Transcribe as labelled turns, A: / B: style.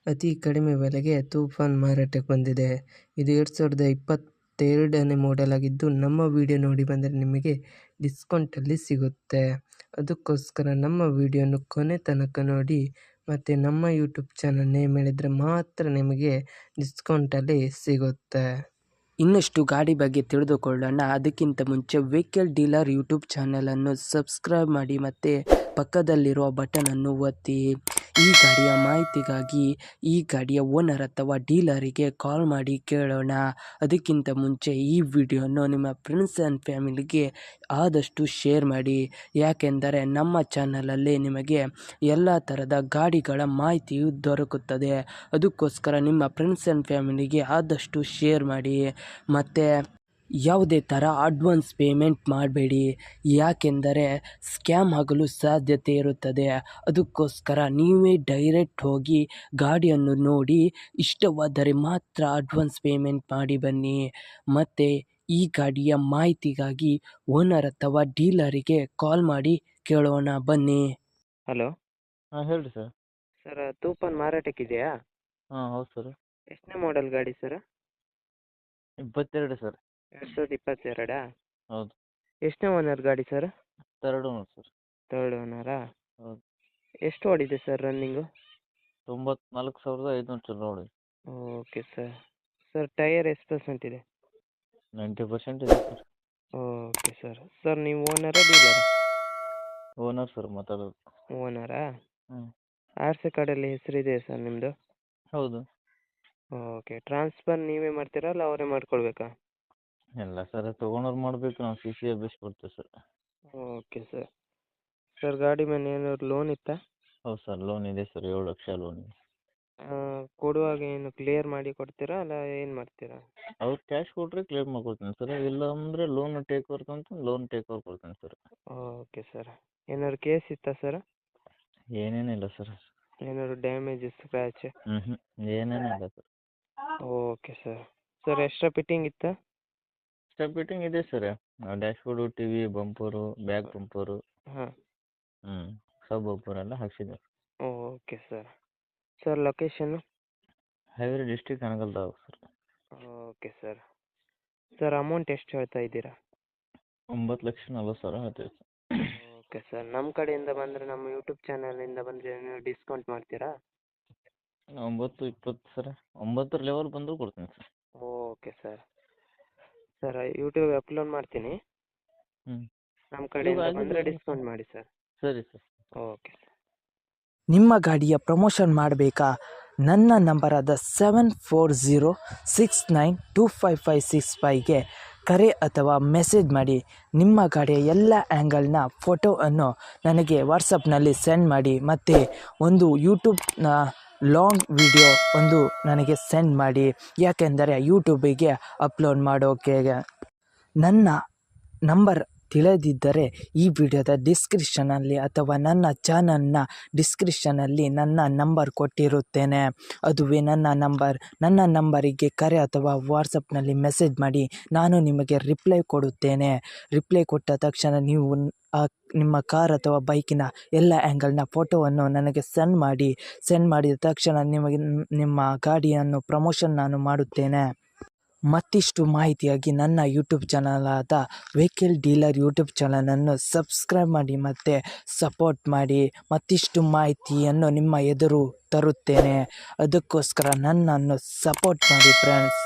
A: ಅತಿ ಕಡಿಮೆ ಬೆಲೆಗೆ ತೂಫಾನ್ ಮಾರಾಟಕ್ಕೆ ಬಂದಿದೆ. ಇದು 2022ನೇ ಮಾಡೆಲ್ ಆಗಿದ್ದು, ನಮ್ಮ ವಿಡಿಯೋ ನೋಡಿ ಬಂದರೆ ನಿಮಗೆ ಡಿಸ್ಕೌಂಟಲ್ಲಿ ಸಿಗುತ್ತೆ. ಅದಕ್ಕೋಸ್ಕರ ನಮ್ಮ ವಿಡಿಯೋನ ಕೊನೆ ತನಕ ನೋಡಿ ಮತ್ತು ನಮ್ಮ ಯೂಟ್ಯೂಬ್ ಚಾನಲ್ ನೇಮ್ ಹೇಳಿದರೆ ಮಾತ್ರ ನಿಮಗೆ ಡಿಸ್ಕೌಂಟಲ್ಲಿ ಸಿಗುತ್ತೆ. ಇನ್ನಷ್ಟು ಗಾಡಿ ಬಗ್ಗೆ ತಿಳಿದುಕೊಳ್ಳೋಣ. ಅದಕ್ಕಿಂತ ಮುಂಚೆ ವೆಹಿಕಲ್ ಡೀಲರ್ ಯೂಟ್ಯೂಬ್ ಚಾನಲನ್ನು ಸಬ್ಸ್ಕ್ರೈಬ್ ಮಾಡಿ ಮತ್ತು ಪಕ್ಕದಲ್ಲಿರುವ ಬಟನನ್ನು ಒತ್ತಿ. ಈ ಗಾಡಿಯ ಮಾಹಿತಿಗಾಗಿ ಈ ಗಾಡಿಯ ಓನರ್ ಅಥವಾ ಡೀಲರಿಗೆ ಕಾಲ್ ಮಾಡಿ ಕೇಳೋಣ. ಅದಕ್ಕಿಂತ ಮುಂಚೆ ಈ ವಿಡಿಯೋನು ನಿಮ್ಮ ಫ್ರೆಂಡ್ಸ್ ಆ್ಯಂಡ್ ಫ್ಯಾಮಿಲಿಗೆ ಆದಷ್ಟು ಶೇರ್ ಮಾಡಿ. ಯಾಕೆಂದರೆ ನಮ್ಮ ಚಾನಲಲ್ಲಿ ನಿಮಗೆ ಎಲ್ಲ ಥರದ ಗಾಡಿಗಳ ಮಾಹಿತಿಯು ದೊರಕುತ್ತದೆ. ಅದಕ್ಕೋಸ್ಕರ ನಿಮ್ಮ ಫ್ರೆಂಡ್ಸ್ ಆ್ಯಂಡ್ ಫ್ಯಾಮಿಲಿಗೆ ಆದಷ್ಟು ಶೇರ್ ಮಾಡಿ. ಮತ್ತು ಯಾವುದೇ ಥರ ಅಡ್ವಾನ್ಸ್ ಪೇಮೆಂಟ್ ಮಾಡಬೇಡಿ, ಯಾಕೆಂದರೆ ಸ್ಕ್ಯಾಮ್ ಆಗಲು ಸಾಧ್ಯತೆ ಇರುತ್ತದೆ. ಅದಕ್ಕೋಸ್ಕರ ನೀವೇ ಡೈರೆಕ್ಟ್ ಹೋಗಿ ಗಾಡಿಯನ್ನು ನೋಡಿ ಇಷ್ಟವಾದರೆ ಮಾತ್ರ ಅಡ್ವಾನ್ಸ್ ಪೇಮೆಂಟ್ ಮಾಡಿ ಬನ್ನಿ. ಮತ್ತು ಈ ಗಾಡಿಯ ಮಾಹಿತಿಗಾಗಿ ಓನರ್ ಅಥವಾ ಡೀಲರಿಗೆ ಕಾಲ್ ಮಾಡಿ ಕೇಳೋಣ ಬನ್ನಿ. ಹಲೋ
B: ಹಾಂ ಹೇಳ್ರಿ ಸರ್.
A: ಸರ್, ತೂಫಾನ್ ಮಾರಾಟಕ್ಕಿದೆಯಾ?
B: ಹಾಂ ಹೌದು ಸರ್.
A: ಎಷ್ಟನೇ ಮಾಡೆಲ್ ಗಾಡಿ ಸರ್?
B: 22 ಸರ್.
A: 2022?
B: ಹೌದು.
A: ಎಷ್ಟನೇ ಓನರ್ ಗಾಡಿ sir?
B: Third owner sir.
A: Third ಓನರಾ?
B: ಹೌದು.
A: ಎಷ್ಟು ಓಡಿದೆ ಸರ್ ರನ್ನಿಂಗು?
B: 94,500 ಚಲೋ ನೋಡಿ.
A: Okay sir. ಸರ್, ಟೈಯರ್ ಎಷ್ಟು ಪರ್ಸೆಂಟ್ ಇದೆ?
B: 90% ಇದೆ ಸರ್.
A: Okay sir. ಸರ್, ನೀವು ಓನರಾ ಡೀಲರಾ?
B: ಓನರ್ ಸರ್ ಮಾತಾಡೋದು.
A: ಓನರಾ?
B: ಹ್ಞೂ
A: ಆರ್ ಸಿ ಕಾರ್ಡಲ್ಲಿ ಹೆಸರಿದೆ ಸರ್ ನಿಮ್ಮದು?
B: ಹೌದು.
A: ಓಕೆ. ಟ್ರಾನ್ಸ್ಫರ್ ನೀವೇ ಮಾಡ್ತೀರಾ ಅಲ್ಲ ಅವರೇ ಮಾಡ್ಕೊಳ್ಬೇಕಾ?
B: ಎಲ್ಲ ಸರ್ ತೊಗೊಂಡವ್ರು ಮಾಡಬೇಕು, ನಾವು ಸಿ ಸಿ ಕೊಡ್ತೀವಿ ಸರ್.
A: Okay sir. ಸರ್, ಗಾಡಿ ಮೇಲೆ ಏನಾದ್ರು ಲೋನ್ ಇತ್ತಾ?
B: ಹೌದು ಸರ್, ಲೋನ್ ಇದೆ ಸರ್, 7 ಲಕ್ಷ ಲೋನ್ ಇದೆ.
A: ಕೊಡುವಾಗ ಏನು ಕ್ಲಿಯರ್ ಮಾಡಿ ಕೊಡ್ತೀರಾ ಅಲ್ಲ ಏನು ಮಾಡ್ತೀರಾ?
B: ಅವ್ರು ಕ್ಯಾಶ್ ಕೊಟ್ಟರೆ ಕ್ಲಿಯರ್ ಮಾಡ್ಕೊಡ್ತೀನಿ ಸರ್, ಇಲ್ಲ ಅಂದರೆ ಲೋನ್ ಟೇಕ್ ಓವರ್ ಅಂತ ಲೋನ್ ಟೇಕ್ ಓವರ್ ಕೊಡ್ತೀನಿ ಸರ್.
A: Okay sir. ಏನಾದ್ರು ಕೇಸ್ ಇತ್ತಾ ಸರ್?
B: ಏನೇನಿಲ್ಲ ಸರ್.
A: ಏನಾದ್ರು ಡ್ಯಾಮೇಜ್ ಸ್ಕ್ರ್ಯಾಚ್?
B: ಏನೇನಿಲ್ಲ sir.
A: Okay sir. Sir, extra fitting ಇತ್ತಾ?
B: ಸ್ಟೆಪ್ ಫಿಟ್ಟಿಂಗ್ ಇದೆ sir. Dashboard, TV, bumper, back bumper,
A: ಹಾಂ.
B: ಸಬ್ ಬಂಪರ್ ಎಲ್ಲ ಹಾಕ್ಸಿದೆ.
A: Okay sir. Sir, location?
B: Haveri district ಅನಗಲ್ದಾವ್ sir.
A: Okay sir. Sir, amount ಎಷ್ಟು ಹೇಳ್ತಾ ಇದ್ದೀರಾ?
B: 9,40,000 ಹೇಳ್ತೀವಿ ಸರ್.
A: Okay sir. ನಮ್ಮ ಕಡೆಯಿಂದ ಬಂದರೆ, ನಮ್ಮ ಯೂಟ್ಯೂಬ್ ಚಾನಲಿಂದ ಬಂದರೆ ನೀವು ಡಿಸ್ಕೌಂಟ್ ಮಾಡ್ತೀರಾ?
B: 9,20 ಸರ್. 9 ಲೆವೆಲ್ ಬಂದರೂ ಕೊಡ್ತೀನಿ sir.
A: Okay sir. Sir, YouTube upload ಮಾಡ್ತೀನಿ. ನಮ್ಮ ಕಡೆಯಿಂದ ಬಂದರೆ ಡಿಸ್ಕೌಂಟ್ ಮಾಡಿ ಸರ್.
B: ಸರಿ ಸರ್.
A: Okay sir.
C: ನಿಮ್ಮ ಗಾಡಿಯ ಪ್ರಮೋಷನ್ ಮಾಡಬೇಕಾ? ನನ್ನ ನಂಬರಾದ 7406925565ಗೆ ಕರೆ ಅಥವಾ ಮೆಸೇಜ್ ಮಾಡಿ. ನಿಮ್ಮ ಗಾಡಿಯ ಎಲ್ಲ ಆ್ಯಂಗಲ್ನ ಫೋಟೋವನ್ನು ನನಗೆ ವಾಟ್ಸಪ್ನಲ್ಲಿ ಸೆಂಡ್ ಮಾಡಿ. ಮತ್ತು ಒಂದು ಯೂಟ್ಯೂಬ್ನ ಲಾಂಗ್ ವಿಡಿಯೋ ಒಂದು ನನಗೆ ಸೆಂಡ್ ಮಾಡಿ, ಯಾಕೆಂದರೆ ಯೂಟ್ಯೂಬಿಗೆ ಅಪ್ಲೋಡ್ ಮಾಡೋಕೆ. ನನ್ನ ನಂಬರ್ ತಿಳಿದಿದ್ದರೆ ಈ ವಿಡಿಯೋದ ಡಿಸ್ಕ್ರಿಪ್ಷನಲ್ಲಿ ಅಥವಾ ನನ್ನ ಚಾನಲ್ನ ಡಿಸ್ಕ್ರಿಪ್ಷನಲ್ಲಿ ನನ್ನ ನಂಬರ್ ಕೊಟ್ಟಿರುತ್ತೇನೆ. ಅದುವೇ ನನ್ನ ನಂಬರಿಗೆ ಕರೆ ಅಥವಾ ವಾಟ್ಸಪ್ನಲ್ಲಿ ಮೆಸೇಜ್ ಮಾಡಿ, ನಾನು ನಿಮಗೆ ರಿಪ್ಲೈ ಕೊಡುತ್ತೇನೆ. ರಿಪ್ಲೈ ಕೊಟ್ಟ ತಕ್ಷಣ ನೀವು ನಿಮ್ಮ ಕಾರ್ ಅಥವಾ ಬೈಕಿನ ಎಲ್ಲ ಆ್ಯಂಗಲ್ನ ಫೋಟೋವನ್ನು ನನಗೆ ಸೆಂಡ್ ಮಾಡಿದ ತಕ್ಷಣ ನಿಮ್ಮ ಗಾಡಿಯನ್ನು ಪ್ರಮೋಷನ್ ನಾನು ಮಾಡುತ್ತೇನೆ. ಮತ್ತಿಷ್ಟು ಮಾಹಿತಿಯಾಗಿ ನನ್ನ ಯೂಟ್ಯೂಬ್ ಚಾನಲಾದ ವೆಹಿಕಲ್ ಡೀಲರ್ ಯೂಟ್ಯೂಬ್ ಚಾನಲನ್ನು ಸಬ್ಸ್ಕ್ರೈಬ್ ಮಾಡಿ ಮತ್ತು ಸಪೋರ್ಟ್ ಮಾಡಿ. ಮತ್ತಿಷ್ಟು ಮಾಹಿತಿಯನ್ನು ನಿಮ್ಮ ಎದುರು ತರುತ್ತೇನೆ. ಅದಕ್ಕೋಸ್ಕರ ನನ್ನನ್ನು ಸಪೋರ್ಟ್ ಮಾಡಿ ಫ್ರೆಂಡ್ಸ್.